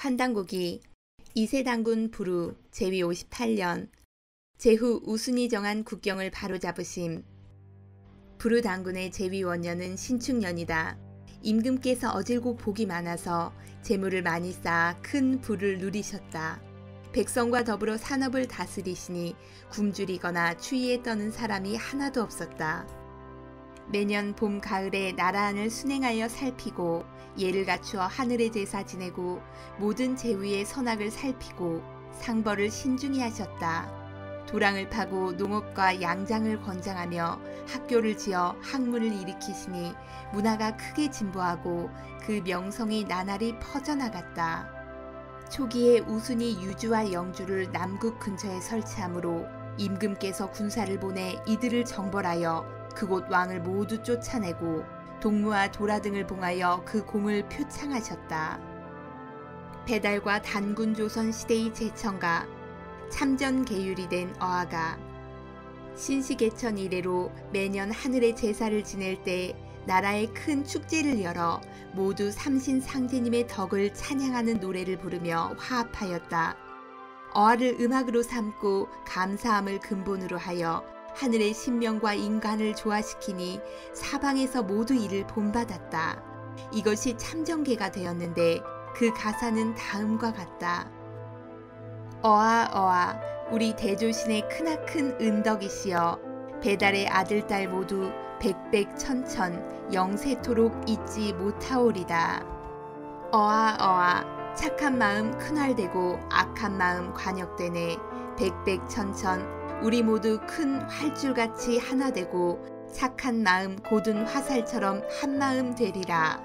환단고기 이세당군 부루 제위 58년 제후 우순이 정한 국경을 바로잡으심. 부루 당군의 제위 원년은 신축년이다. 임금께서 어질고 복이 많아서 재물을 많이 쌓아 큰 부를 누리셨다. 백성과 더불어 산업을 다스리시니 굶주리거나 추위에 떠는 사람이 하나도 없었다. 매년 봄 가을에 나라 안을 순행하여 살피고 예를 갖추어 하늘의 제사 지내고 모든 제후의 선악을 살피고 상벌을 신중히 하셨다. 도랑을 파고 농업과 양장을 권장하며 학교를 지어 학문을 일으키시니 문화가 크게 진보하고 그 명성이 나날이 퍼져나갔다. 초기에 우순이 유주와 영주를 남국 근처에 설치하므로 임금께서 군사를 보내 이들을 정벌하여 그곳 왕을 모두 쫓아내고 동무와 도라 등을 봉하여 그 공을 표창하셨다. 배달과 단군 조선 시대의 제천가 참전 계율이 된 어아가 신시개천 이래로 매년 하늘의 제사를 지낼 때 나라에 큰 축제를 열어 모두 삼신상제님의 덕을 찬양하는 노래를 부르며 화합하였다. 어아를 음악으로 삼고 감사함을 근본으로 하여 하늘의 신명과 인간을 조화시키니 사방에서 모두 이를 본받았다. 이것이 참전계가 되었는데 그 가사는 다음과 같다. 어아 우리 대조신의 크나큰 은덕이시여 배달의 아들 딸 모두 백백천천 영세토록 잊지 못하오리다. 어아 착한 마음 큰활되고 악한 마음 관역되네. 백백천천 우리 모두 큰 활줄같이 하나 되고 착한 마음 고든 화살처럼 한마음 되리라.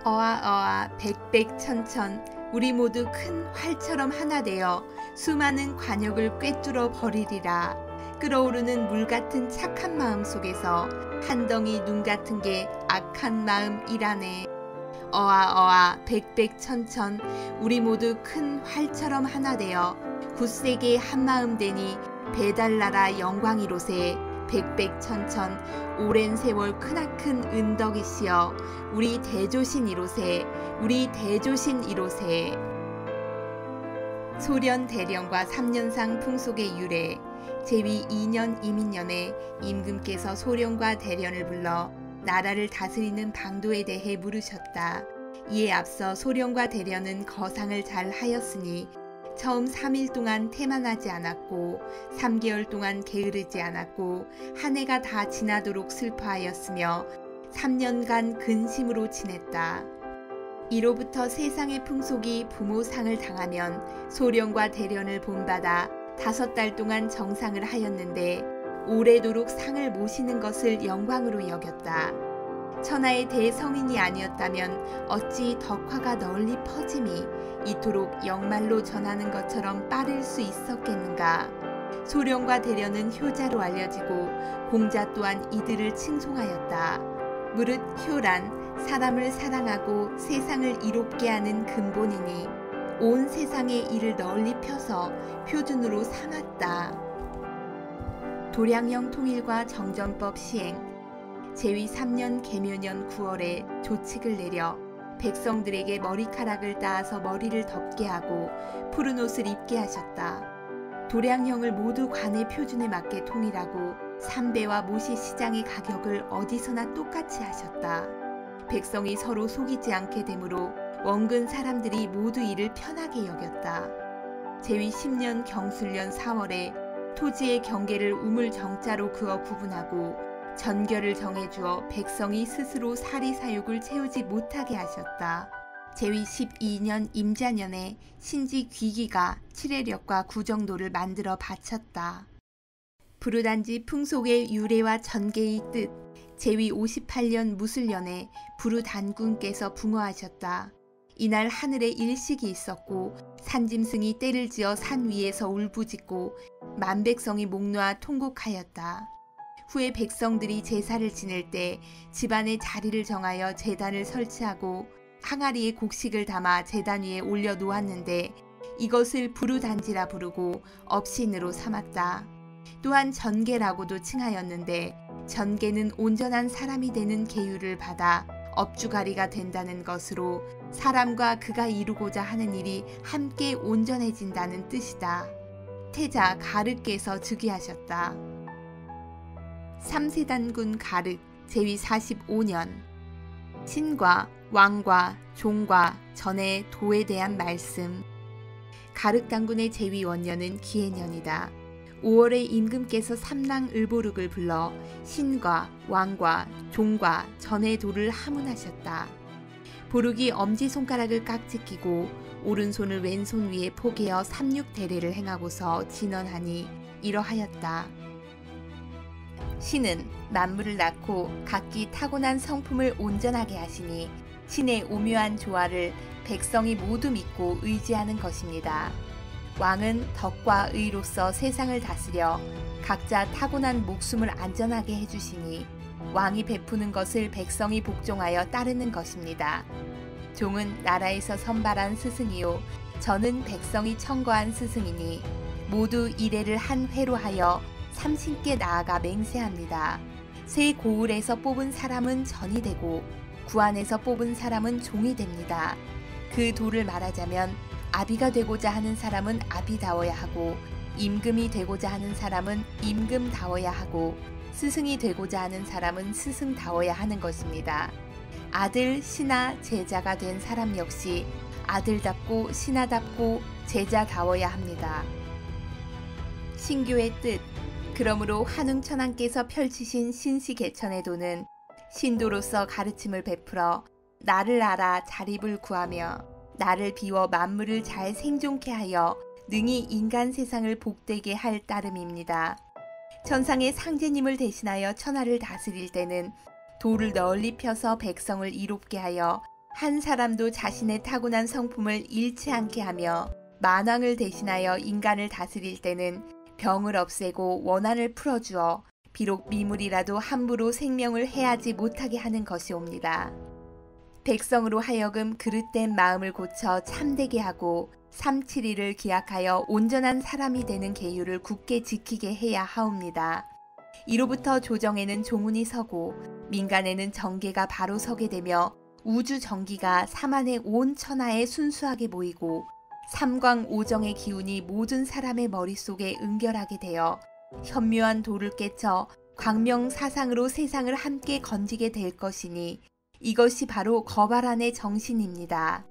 어아 백백천천 우리 모두 큰 활처럼 하나 되어 수많은 관역을 꿰뚫어 버리리라. 끓어오르는 물 같은 착한 마음 속에서 한 덩이 눈 같은 게 악한 마음이라네. 어아 백백천천 우리 모두 큰 활처럼 하나 되어 굳세게 한마음 되니 배달나라 영광이로세. 백백천천 오랜 세월 크나큰 은덕이시여 우리 대조신이로세. 우리 대조신이로세. 소련 대령과 3년상 풍속의 유래. 제위 2년 이민년에 임금께서 소련과 대련을 불러 나라를 다스리는 방도에 대해 물으셨다. 이에 앞서 소련과 대련은 거상을 잘 하였으니 처음 3일 동안 태만하지 않았고 3개월 동안 게으르지 않았고 한 해가 다 지나도록 슬퍼하였으며 3년간 근심으로 지냈다. 이로부터 세상의 풍속이 부모상을 당하면 소련과 대련을 본받아 5달 동안 정상을 하였는데 오래도록 상을 모시는 것을 영광으로 여겼다. 천하의 대성인이 아니었다면 어찌 덕화가 널리 퍼짐이 이토록 영말로 전하는 것처럼 빠를 수 있었겠는가. 소련과 대련은 효자로 알려지고 공자 또한 이들을 칭송하였다. 무릇 효란 사람을 사랑하고 세상을 이롭게 하는 근본이니 온 세상에 이를 널리 펴서 표준으로 삼았다. 도량령 통일과 정전법 시행. 제위 3년 계묘년 9월에 조칙을 내려 백성들에게 머리카락을 따서 머리를 덮게 하고 푸른 옷을 입게 하셨다. 도량령을 모두 관의 표준에 맞게 통일하고 삼배와 모시 시장의 가격을 어디서나 똑같이 하셨다. 백성이 서로 속이지 않게 되므로 원근 사람들이 모두 이를 편하게 여겼다. 제위 10년 경술년 4월에 토지의 경계를 우물 정자로 그어 구분하고 전결을 정해주어 백성이 스스로 사리사욕을 채우지 못하게 하셨다. 제위 12년 임자년에 신지 귀기가 칠해력과 구정도를 만들어 바쳤다. 부루단지 풍속의 유래와 전개의 뜻. 제위 58년 무술년에 부루단군께서 붕어하셨다. 이날 하늘에 일식이 있었고 산짐승이 떼를 지어 산 위에서 울부짖고 만백성이 목 놓아 통곡하였다. 후에 백성들이 제사를 지낼 때 집안의 자리를 정하여 제단을 설치하고 항아리에 곡식을 담아 제단 위에 올려 놓았는데 이것을 부루단지라 부르고 업신으로 삼았다. 또한 전계라고도 칭하였는데 전계는 온전한 사람이 되는 계율을 받아 업주가리가 된다는 것으로 사람과 그가 이루고자 하는 일이 함께 온전해진다는 뜻이다. 태자 가르께서 즉위하셨다. 3세단군 가르 제위 45년. 신과 왕과 종과 전의 도에 대한 말씀. 가륵 당군의 제위 원년은 기해년이다. 5월에 임금께서 삼랑을보륵을 불러 신과 왕과 종과 전의 도를 하문하셨다. 보륵이 엄지손가락을 깍지 끼고 오른손을 왼손 위에 포개어 삼육대례를 행하고서 진언하니 이러하였다. 신은 만물을 낳고 각기 타고난 성품을 온전하게 하시니 신의 오묘한 조화를 백성이 모두 믿고 의지하는 것입니다. 왕은 덕과 의로서 세상을 다스려 각자 타고난 목숨을 안전하게 해주시니 왕이 베푸는 것을 백성이 복종하여 따르는 것입니다. 종은 나라에서 선발한 스승이요 저는 백성이 청거한 스승이니 모두 이례를 한 회로 하여 삼신께 나아가 맹세합니다. 새 고을에서 뽑은 사람은 전이 되고 구안에서 뽑은 사람은 종이 됩니다. 그 도를 말하자면 아비가 되고자 하는 사람은 아비다워야 하고 임금이 되고자 하는 사람은 임금다워야 하고 스승이 되고자 하는 사람은 스승다워야 하는 것입니다. 아들, 신하, 제자가 된 사람 역시 아들답고 신하답고 제자다워야 합니다. 신교의 뜻. 그러므로 한웅천왕께서 펼치신 신시개천의 도는 신도로서 가르침을 베풀어 나를 알아 자립을 구하며 나를 비워 만물을 잘 생존케 하여 능히 인간 세상을 복되게 할 따름입니다. 천상의 상제님을 대신하여 천하를 다스릴 때는 도를 널리 펴서 백성을 이롭게 하여 한 사람도 자신의 타고난 성품을 잃지 않게 하며 만왕을 대신하여 인간을 다스릴 때는 병을 없애고 원한을 풀어주어 비록 미물이라도 함부로 생명을 해하지 못하게 하는 것이옵니다. 백성으로 하여금 그릇된 마음을 고쳐 참되게 하고 삼칠이를 기약하여 온전한 사람이 되는 계율을 굳게 지키게 해야 하옵니다. 이로부터 조정에는 조문이 서고 민간에는 정계가 바로 서게 되며 우주 정기가 사만의 온 천하에 순수하게 모이고 삼광오정의 기운이 모든 사람의 머릿속에 응결하게 되어 현묘한 도를 깨쳐 광명사상으로 세상을 함께 건지게 될 것이니 이것이 바로 거발안의 정신입니다.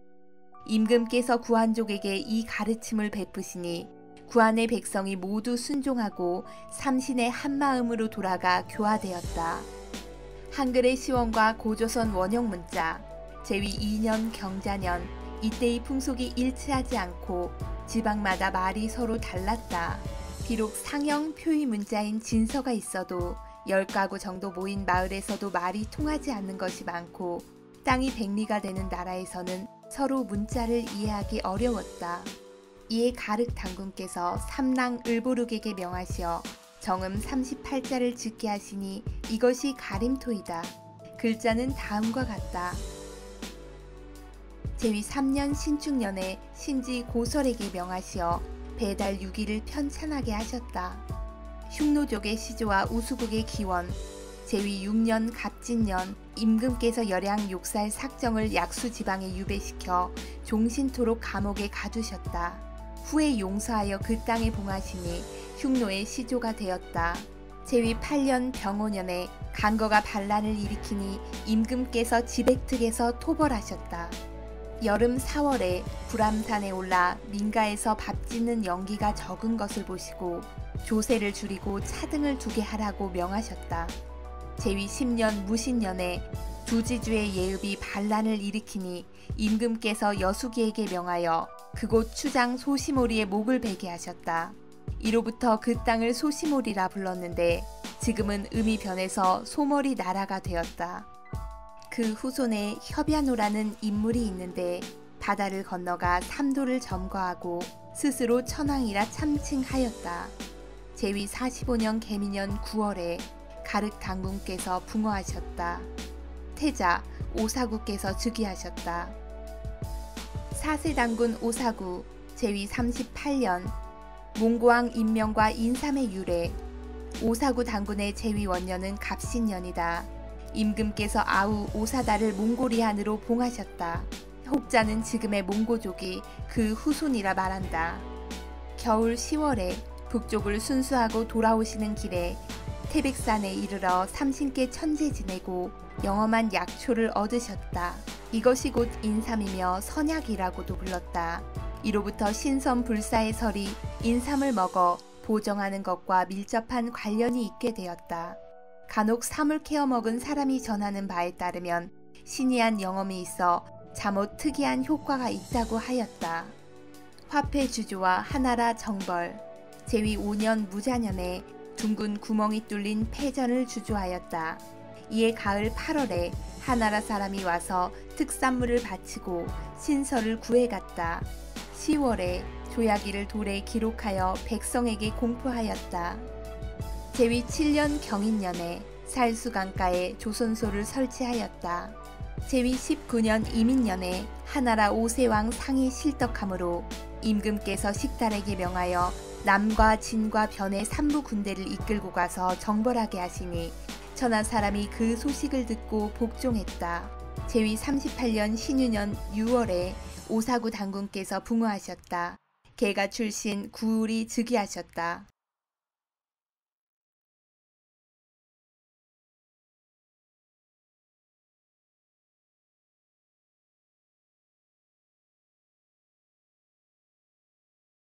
임금께서 구한족에게 이 가르침을 베푸시니 구한의 백성이 모두 순종하고 삼신의 한마음으로 돌아가 교화되었다. 한글의 시원과 고조선 원형 문자, 제위 2년 경자년 이때의 풍속이 일치하지 않고 지방마다 말이 서로 달랐다. 비록 상형 표의 문자인 진서가 있어도 10가구 정도 모인 마을에서도 말이 통하지 않는 것이 많고 땅이 백리가 되는 나라에서는 서로 문자를 이해하기 어려웠다. 이에 가륵 당군께서 삼랑을보륵에게 명하시어 정음 38자를 짓게 하시니 이것이 가림토이다. 글자는 다음과 같다. 제위 3년 신축년에 신지 고설에게 명하시어 배달 6일을 편찬하게 하셨다. 흉노족의 시조와 우수국의 기원, 제위 6년 갑진년 임금께서 열양 욕살 삭정을 약수 지방에 유배시켜 종신토록 감옥에 가두셨다. 후에 용서하여 그 땅에 봉하시니 흉노의 시조가 되었다. 제위 8년 병오년에 간거가 반란을 일으키니 임금께서 지백특에서 토벌하셨다. 여름 4월에 불암산에 올라 민가에서 밥 짓는 연기가 적은 것을 보시고 조세를 줄이고 차등을 두게 하라고 명하셨다. 제위 10년 무신년에 두지주의 예읍이 반란을 일으키니 임금께서 여수기에게 명하여 그곳 추장 소시모리의 목을 베게 하셨다. 이로부터 그 땅을 소시모리라 불렀는데 지금은 음이 변해서 소머리 나라가 되었다. 그 후손에 협야노라는 인물이 있는데 바다를 건너가 삼도를 점거하고 스스로 천왕이라 참칭하였다. 제위 45년 개미년 9월에 가륵 당군께서 붕어하셨다. 태자 오사구께서 즉위하셨다. 4세 당군 오사구 제위 38년 몽고왕 임명과 인삼의 유래. 오사구 당군의 제위 원년은 갑신년이다. 임금께서 아우 오사다를 몽고리안으로 봉하셨다. 혹자는 지금의 몽고족이 그 후손이라 말한다. 겨울 10월에 북쪽을 순수하고 돌아오시는 길에 태백산에 이르러 삼신께 천재 지내고 영험한 약초를 얻으셨다. 이것이 곧 인삼이며 선약이라고도 불렀다. 이로부터 신선 불사의 설이 인삼을 먹어 보정하는 것과 밀접한 관련이 있게 되었다. 간혹 삼을 캐어 먹은 사람이 전하는 바에 따르면 신이한 영험이 있어 잠옷 특이한 효과가 있다고 하였다. 화폐 주조와 하나라 정벌, 제위 5년 무자년에 둥근 구멍이 뚫린 패전을 주조하였다. 이에 가을 8월에 하나라 사람이 와서 특산물을 바치고 신설을 구해갔다. 10월에 조야기를 돌에 기록하여 백성에게 공포하였다. 제위 7년 경인년에 살수강가에 조선소를 설치하였다. 제위 19년 이민년에 하나라 5세왕 상이 실덕하므로 임금께서 식달에게 명하여 남과 진과 변의 3부 군대를 이끌고 가서 정벌하게 하시니 천하 사람이 그 소식을 듣고 복종했다. 제위 38년 신유년 6월에 오사구 당군께서 붕어하셨다. 개가 출신 구울이 즉위하셨다.